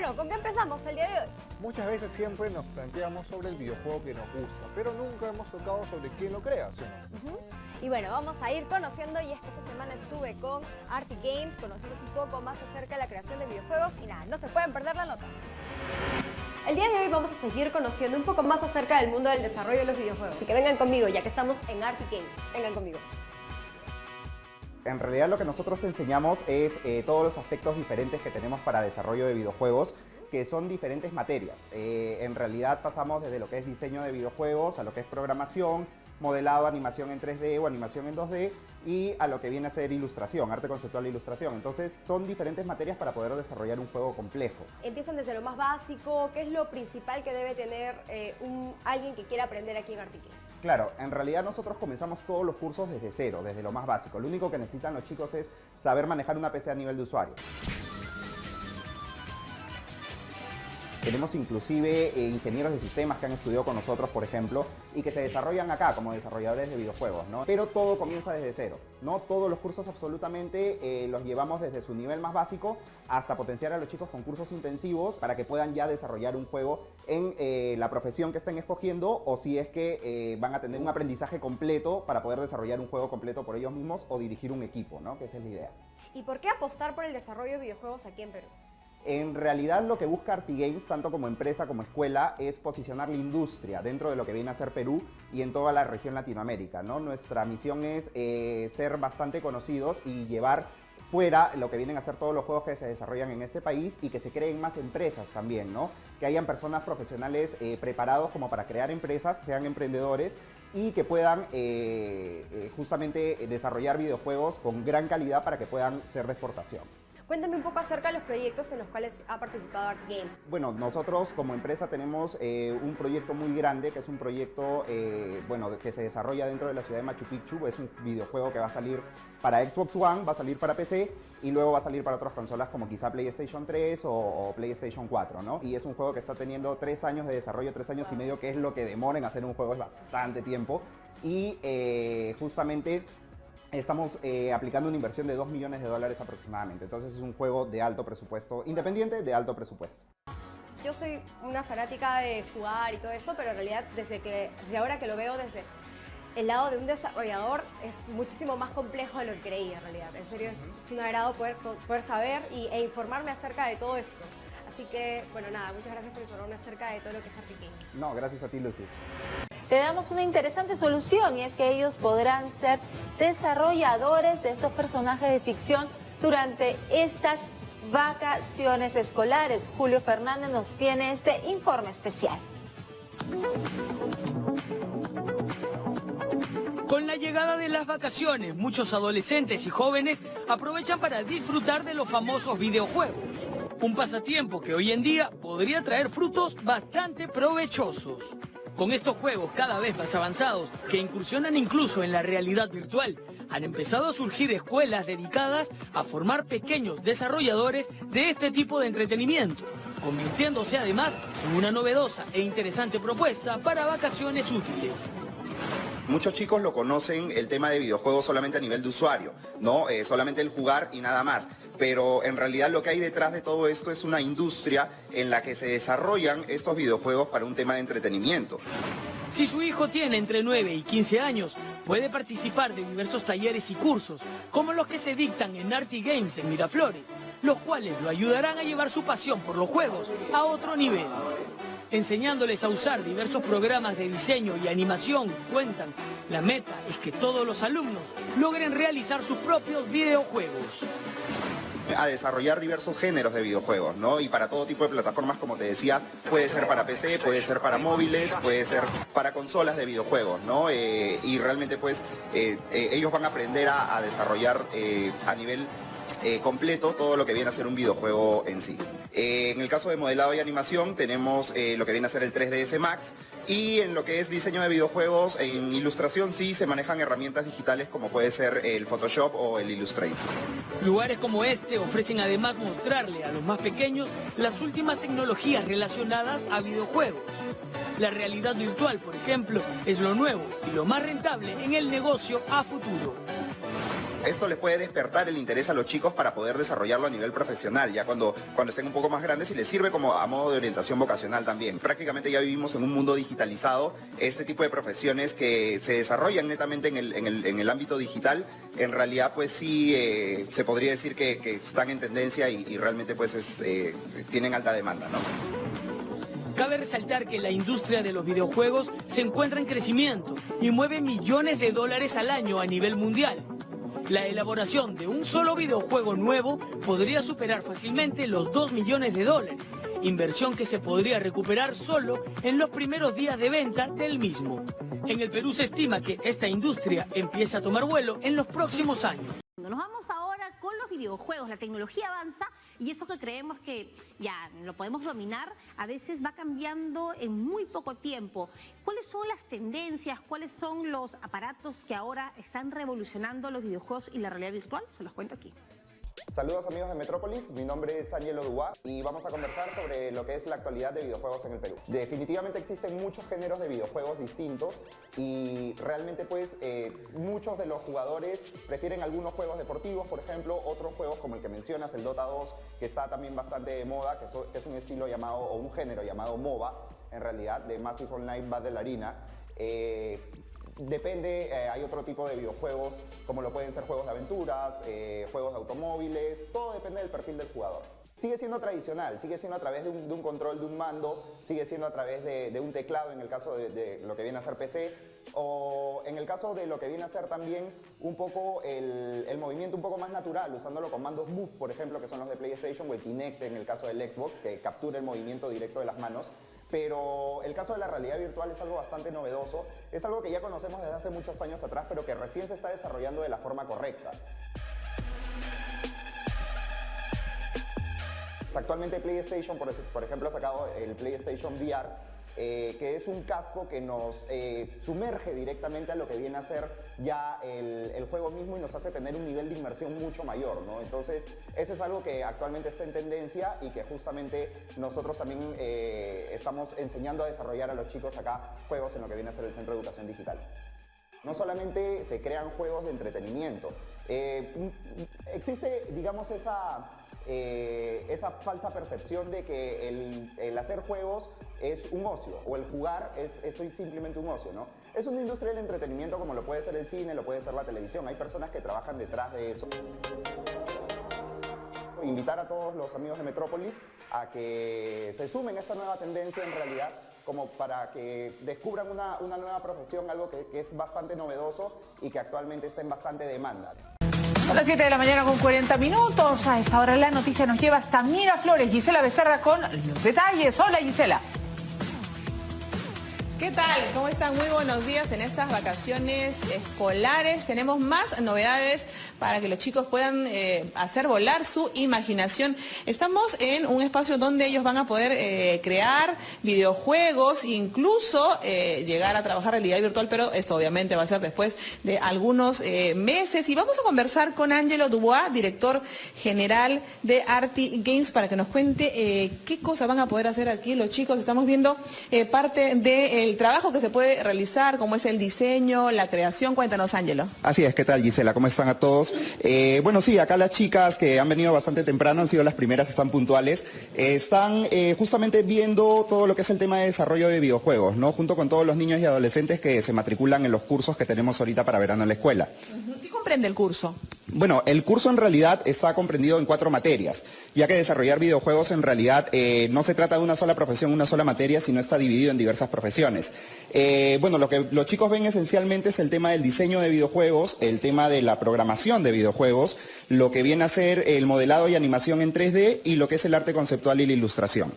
bueno, ¿con qué empezamos el día de hoy? Muchas veces siempre nos planteamos sobre el videojuego que nos gusta, pero nunca hemos tocado sobre quién lo crea, ¿sí o no? Y bueno, vamos a ir conociendo, y es que esta semana estuve con Arty Games, conocimos un poco más acerca de la creación de videojuegos y nada, no se pueden perder la nota. El día de hoy vamos a seguir conociendo un poco más acerca del mundo del desarrollo de los videojuegos, así que vengan conmigo ya que estamos en Arty Games, vengan conmigo. En realidad lo que nosotros enseñamos es todos los aspectos diferentes que tenemos para desarrollo de videojuegos, que son diferentes materias. En realidad pasamos desde lo que es diseño de videojuegos a lo que es programación, modelado, animación en 3D o animación en 2D y a lo que viene a ser ilustración, arte conceptual e ilustración. Entonces son diferentes materias para poder desarrollar un juego complejo. Empiezan desde lo más básico, ¿qué es lo principal que debe tener alguien que quiera aprender aquí en Arty Games? Claro, en realidad nosotros comenzamos todos los cursos desde cero, desde lo más básico. Lo único que necesitan los chicos es saber manejar una PC a nivel de usuario. Tenemos inclusive ingenieros de sistemas que han estudiado con nosotros, por ejemplo, y que se desarrollan acá como desarrolladores de videojuegos, ¿no? Pero todo comienza desde cero, ¿no? Todos los cursos absolutamente los llevamos desde su nivel más básico hasta potenciar a los chicos con cursos intensivos para que puedan ya desarrollar un juego en la profesión que estén escogiendo, o si es que van a tener un aprendizaje completo para poder desarrollar un juego completo por ellos mismos o dirigir un equipo, ¿no? Que esa es la idea. ¿Y por qué apostar por el desarrollo de videojuegos aquí en Perú? En realidad lo que busca Arty Games, tanto como empresa como escuela, es posicionar la industria dentro de lo que viene a ser Perú y en toda la región Latinoamérica, ¿no? Nuestra misión es ser bastante conocidos y llevar fuera lo que vienen a ser todos los juegos que se desarrollan en este país y que se creen más empresas también, ¿no? Que hayan personas profesionales preparados como para crear empresas, sean emprendedores y que puedan justamente desarrollar videojuegos con gran calidad para que puedan ser de exportación. Cuéntame un poco acerca de los proyectos en los cuales ha participado Arty Games. Bueno, nosotros como empresa tenemos un proyecto muy grande, que es un proyecto que se desarrolla dentro de la ciudad de Machu Picchu. Es un videojuego que va a salir para Xbox One, va a salir para PC y luego va a salir para otras consolas como quizá PlayStation 3 o PlayStation 4, ¿no? Y es un juego que está teniendo 3 años de desarrollo, 3 años y medio, que es lo que demora en hacer un juego, es bastante tiempo. Y justamente estamos aplicando una inversión de $2 millones aproximadamente. Entonces es un juego de alto presupuesto, independiente de alto presupuesto. Yo soy una fanática de jugar y todo esto, pero en realidad desde ahora que lo veo desde el lado de un desarrollador es muchísimo más complejo de lo que creí en realidad. En serio es un agrado poder saber e informarme acerca de todo esto. Así que, bueno, nada, muchas gracias por informarme acerca de todo lo que es Arty Games. No, gracias a ti, Lucy. Te damos una interesante solución y es que ellos podrán ser desarrolladores de estos personajes de ficción durante estas vacaciones escolares. Julio Fernández nos tiene este informe especial. Con la llegada de las vacaciones, muchos adolescentes y jóvenes aprovechan para disfrutar de los famosos videojuegos. Un pasatiempo que hoy en día podría traer frutos bastante provechosos. Con estos juegos cada vez más avanzados, que incursionan incluso en la realidad virtual, han empezado a surgir escuelas dedicadas a formar pequeños desarrolladores de este tipo de entretenimiento, convirtiéndose además en una novedosa e interesante propuesta para vacaciones útiles. Muchos chicos lo conocen el tema de videojuegos solamente a nivel de usuario, ¿no? Solamente el jugar y nada más. Pero en realidad lo que hay detrás de todo esto es una industria en la que se desarrollan estos videojuegos para un tema de entretenimiento. Si su hijo tiene entre 9 y 15 años, puede participar de diversos talleres y cursos, como los que se dictan en Arty Games en Miraflores, los cuales lo ayudarán a llevar su pasión por los juegos a otro nivel. Enseñándoles a usar diversos programas de diseño y animación, cuentan, la meta es que todos los alumnos logren realizar sus propios videojuegos. A desarrollar diversos géneros de videojuegos, ¿no? Y para todo tipo de plataformas, como te decía, puede ser para PC, puede ser para móviles, puede ser para consolas de videojuegos, ¿no? Y realmente pues ellos van a aprender a desarrollar a nivel completo todo lo que viene a ser un videojuego en sí. En el caso de modelado y animación tenemos lo que viene a ser el 3ds Max, y en lo que es diseño de videojuegos, en ilustración sí se manejan herramientas digitales como puede ser el Photoshop o el Illustrator. Lugares como este ofrecen además mostrarle a los más pequeños las últimas tecnologías relacionadas a videojuegos. La realidad virtual, por ejemplo, es lo nuevo y lo más rentable en el negocio a futuro. Esto les puede despertar el interés a los chicos para poder desarrollarlo a nivel profesional, ya cuando estén un poco más grandes, y les sirve como a modo de orientación vocacional también. Prácticamente ya vivimos en un mundo digitalizado. Este tipo de profesiones que se desarrollan netamente en el ámbito digital, en realidad pues sí se podría decir que están en tendencia y realmente pues tienen alta demanda, ¿no? Cabe resaltar que la industria de los videojuegos se encuentra en crecimiento y mueve millones de dólares al año a nivel mundial. La elaboración de un solo videojuego nuevo podría superar fácilmente los 2 millones de dólares, inversión que se podría recuperar solo en los primeros días de venta del mismo. En el Perú se estima que esta industria empiece a tomar vuelo en los próximos años. Nos vamos ahora con los videojuegos. La tecnología avanza y eso que creemos que ya lo podemos dominar, a veces va cambiando en muy poco tiempo. ¿Cuáles son las tendencias? ¿Cuáles son los aparatos que ahora están revolucionando los videojuegos y la realidad virtual? Se los cuento aquí. Saludos amigos de Metrópolis, mi nombre es Ángelo Duá y vamos a conversar sobre lo que es la actualidad de videojuegos en el Perú. Definitivamente existen muchos géneros de videojuegos distintos y realmente pues muchos de los jugadores prefieren algunos juegos deportivos, por ejemplo, otros juegos como el que mencionas, el Dota 2, que está también bastante de moda, que es un estilo llamado, o un género llamado MOBA, en realidad, de Massive Online Battle Arena. Depende, hay otro tipo de videojuegos como lo pueden ser juegos de aventuras, juegos de automóviles, todo depende del perfil del jugador. Sigue siendo tradicional, sigue siendo a través de un control, de un mando, sigue siendo a través de un teclado en el caso de lo que viene a ser PC, o en el caso de lo que viene a ser también un poco el movimiento un poco más natural, usándolo con mandos Move, por ejemplo, que son los de PlayStation, o el Kinect en el caso del Xbox, que captura el movimiento directo de las manos. Pero el caso de la realidad virtual es algo bastante novedoso, es algo que ya conocemos desde hace muchos años atrás, pero que recién se está desarrollando de la forma correcta. Actualmente PlayStation, por ejemplo, ha sacado el PlayStation VR, que es un casco que nos sumerge directamente a lo que viene a ser ya el juego mismo y nos hace tener un nivel de inmersión mucho mayor, ¿no? Entonces, eso es algo que actualmente está en tendencia y que justamente nosotros también estamos enseñando a desarrollar a los chicos acá juegos en lo que viene a ser el Centro de Educación Digital. No solamente se crean juegos de entretenimiento, existe, digamos, esa falsa percepción de que el hacer juegos es un ocio, o el jugar es simplemente un ocio, ¿no? Es una industria del entretenimiento como lo puede ser el cine, lo puede ser la televisión. Hay personas que trabajan detrás de eso. Invitar a todos los amigos de Metrópolis a que se sumen a esta nueva tendencia en realidad, como para que descubran una nueva profesión, algo que es bastante novedoso y que actualmente está en bastante demanda. Son las 7 de la mañana con 40 minutos. A esta hora la noticia nos lleva hasta Miraflores. Gisela Becerra con los detalles. Hola, Gisela. ¿Qué tal? ¿Cómo están? Muy buenos días en estas vacaciones escolares. Tenemos más novedades para que los chicos puedan hacer volar su imaginación. Estamos en un espacio donde ellos van a poder crear videojuegos, incluso llegar a trabajar realidad virtual, pero esto obviamente va a ser después de algunos meses. Y vamos a conversar con Ángelo Dubois, director general de Arty Games, para que nos cuente qué cosas van a poder hacer aquí los chicos. Estamos viendo parte del trabajo que se puede realizar, como es el diseño, la creación. Cuéntanos, Ángelo. Así es, ¿qué tal, Gisela? ¿Cómo están a todos? Bueno, sí, acá las chicas que han venido bastante temprano, han sido las primeras, están puntuales, están justamente viendo todo lo que es el tema de desarrollo de videojuegos, ¿no? Junto con todos los niños y adolescentes que se matriculan en los cursos que tenemos ahorita para verano en la escuela. ¿Qué comprende el curso? Bueno, el curso en realidad está comprendido en 4 materias, ya que desarrollar videojuegos en realidad no se trata de una sola profesión, una sola materia, sino está dividido en diversas profesiones. Bueno, lo que los chicos ven esencialmente es el tema del diseño de videojuegos, el tema de la programación de videojuegos, lo que viene a ser el modelado y animación en 3D y lo que es el arte conceptual y la ilustración.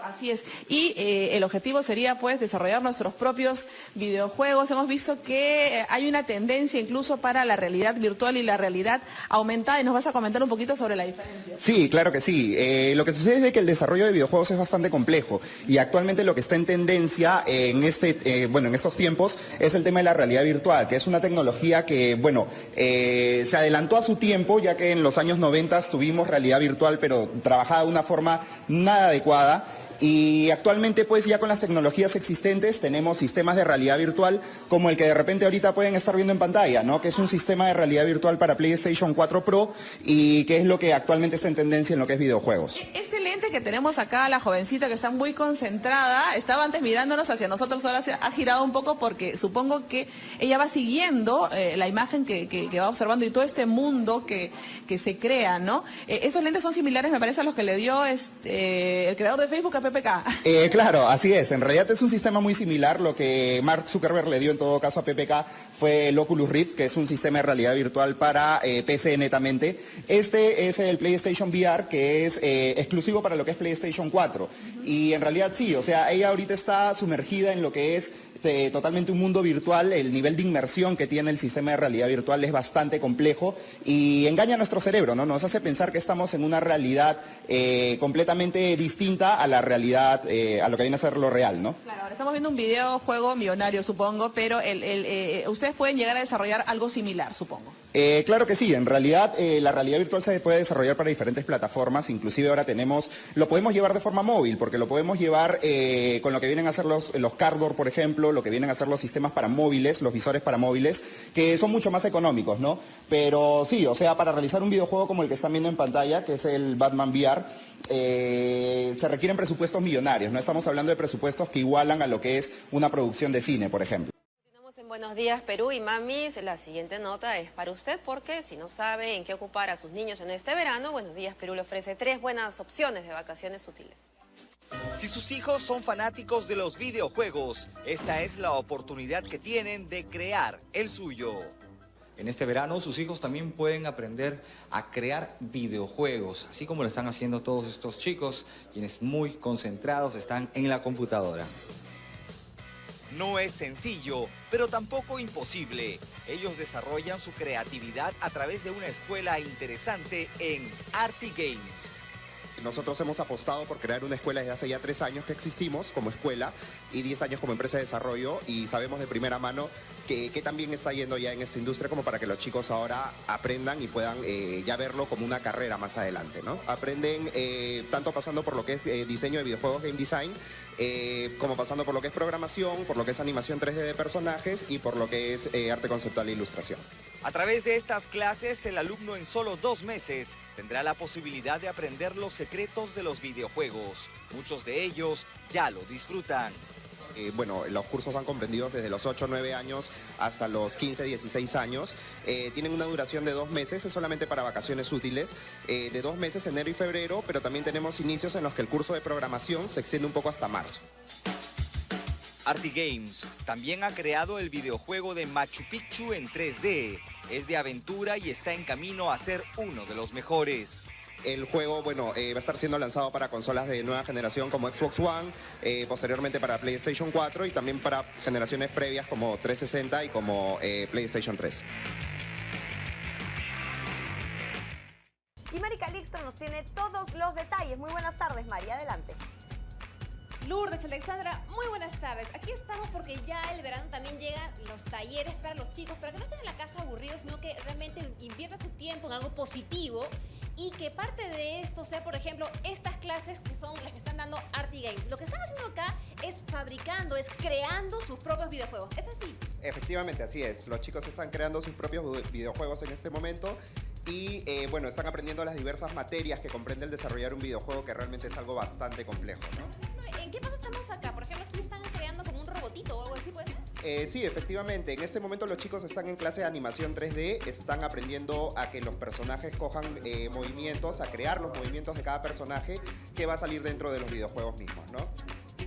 Así es, y el objetivo sería pues desarrollar nuestros propios videojuegos. Hemos visto que hay una tendencia incluso para la realidad virtual y la realidad aumentada, y nos vas a comentar un poquito sobre la diferencia. Sí, claro que sí. Lo que sucede es que el desarrollo de videojuegos es bastante complejo y actualmente lo que está en tendencia en estos tiempos es el tema de la realidad virtual, que es una tecnología que, bueno, se adelantó a su tiempo, ya que en los años 90 tuvimos realidad virtual, pero trabajada de una forma nada adecuada. Y actualmente pues ya con las tecnologías existentes tenemos sistemas de realidad virtual como el que de repente ahorita pueden estar viendo en pantalla, ¿no? Que es un sistema de realidad virtual para PlayStation 4 Pro y que es lo que actualmente está en tendencia en lo que es videojuegos. Este lente que tenemos acá, la jovencita que está muy concentrada, estaba antes mirándonos hacia nosotros, ahora se ha girado un poco porque supongo que ella va siguiendo la imagen que va observando y todo este mundo que se crea, ¿no? Esos lentes son similares, me parece, a los que le dio el creador de Facebook a PPK. Claro, así es. En realidad es un sistema muy similar. Lo que Mark Zuckerberg le dio en todo caso a PPK fue el Oculus Rift, que es un sistema de realidad virtual para PC netamente. Este es el PlayStation VR, que es exclusivo para lo que es PlayStation 4. Y en realidad sí, o sea, ella ahorita está sumergida en lo que es totalmente un mundo virtual. El nivel de inmersión que tiene el sistema de realidad virtual es bastante complejo y engaña a nuestro cerebro, ¿no? Nos hace pensar que estamos en una realidad completamente distinta a la realidad, a lo que viene a ser lo real, ¿no? Claro, ahora estamos viendo un videojuego millonario, supongo, pero ustedes pueden llegar a desarrollar algo similar, supongo. Claro que sí, en realidad la realidad virtual se puede desarrollar para diferentes plataformas, inclusive ahora lo podemos llevar de forma móvil, porque lo podemos llevar con lo que vienen a ser los cardboard, por ejemplo, lo que vienen a ser los sistemas para móviles, los visores para móviles, que son mucho más económicos, ¿no? Pero sí, o sea, para realizar un videojuego como el que están viendo en pantalla, que es el Batman VR, se requieren presupuestos millonarios, no estamos hablando de presupuestos que igualan a lo que es una producción de cine, por ejemplo. En Buenos Días Perú y mamis, la siguiente nota es para usted porque si no sabe en qué ocupar a sus niños en este verano, Buenos Días Perú le ofrece 3 buenas opciones de vacaciones útiles. Si sus hijos son fanáticos de los videojuegos, esta es la oportunidad que tienen de crear el suyo. En este verano sus hijos también pueden aprender a crear videojuegos, así como lo están haciendo todos estos chicos, quienes muy concentrados están en la computadora. No es sencillo, pero tampoco imposible. Ellos desarrollan su creatividad a través de una escuela interesante en ArtyGames. Nosotros hemos apostado por crear una escuela desde hace ya 3 años que existimos como escuela y 10 años como empresa de desarrollo y sabemos de primera mano que también está yendo ya en esta industria como para que los chicos ahora aprendan y puedan ya verlo como una carrera más adelante, ¿no? Aprenden tanto pasando por lo que es diseño de videojuegos, game design, como pasando por lo que es programación, por lo que es animación 3D de personajes y por lo que es arte conceptual e ilustración. A través de estas clases, el alumno en solo 2 meses tendrá la posibilidad de aprender los secretos de los videojuegos. Muchos de ellos ya lo disfrutan. Bueno, los cursos han comprendido desde los 8 o 9 años hasta los 15, 16 años. Tienen una duración de 2 meses, es solamente para vacaciones útiles, de 2 meses, enero y febrero, pero también tenemos inicios en los que el curso de programación se extiende un poco hasta marzo. ArtyGames también ha creado el videojuego de Machu Picchu en 3D. Es de aventura y está en camino a ser uno de los mejores. El juego, bueno, va a estar siendo lanzado para consolas de nueva generación como Xbox One, posteriormente para PlayStation 4 y también para generaciones previas como 360 y como PlayStation 3. Y Mari Calixto nos tiene todos los detalles. Muy buenas tardes, Mari, adelante. Lourdes, Alexandra, muy buenas tardes. Aquí estamos porque ya el verano también llegan los talleres para los chicos, para que no estén en la casa aburridos, sino que realmente inviertan su tiempo en algo positivo y que parte de esto sea, por ejemplo, estas clases que son las que están dando ArtyGames. Lo que están haciendo acá es fabricando, es creando sus propios videojuegos. ¿Es así? Efectivamente, así es. Los chicos están creando sus propios videojuegos en este momento. Y bueno, están aprendiendo las diversas materias que comprende el desarrollar un videojuego, que realmente es algo bastante complejo, ¿no? ¿En qué paso estamos acá? Por ejemplo, aquí están creando como un robotito o algo así, ¿puede ser? Sí, efectivamente. En este momento los chicos están en clase de animación 3D, están aprendiendo a que los personajes cojan movimientos, a crear los movimientos de cada personaje que va a salir dentro de los videojuegos mismos, ¿no?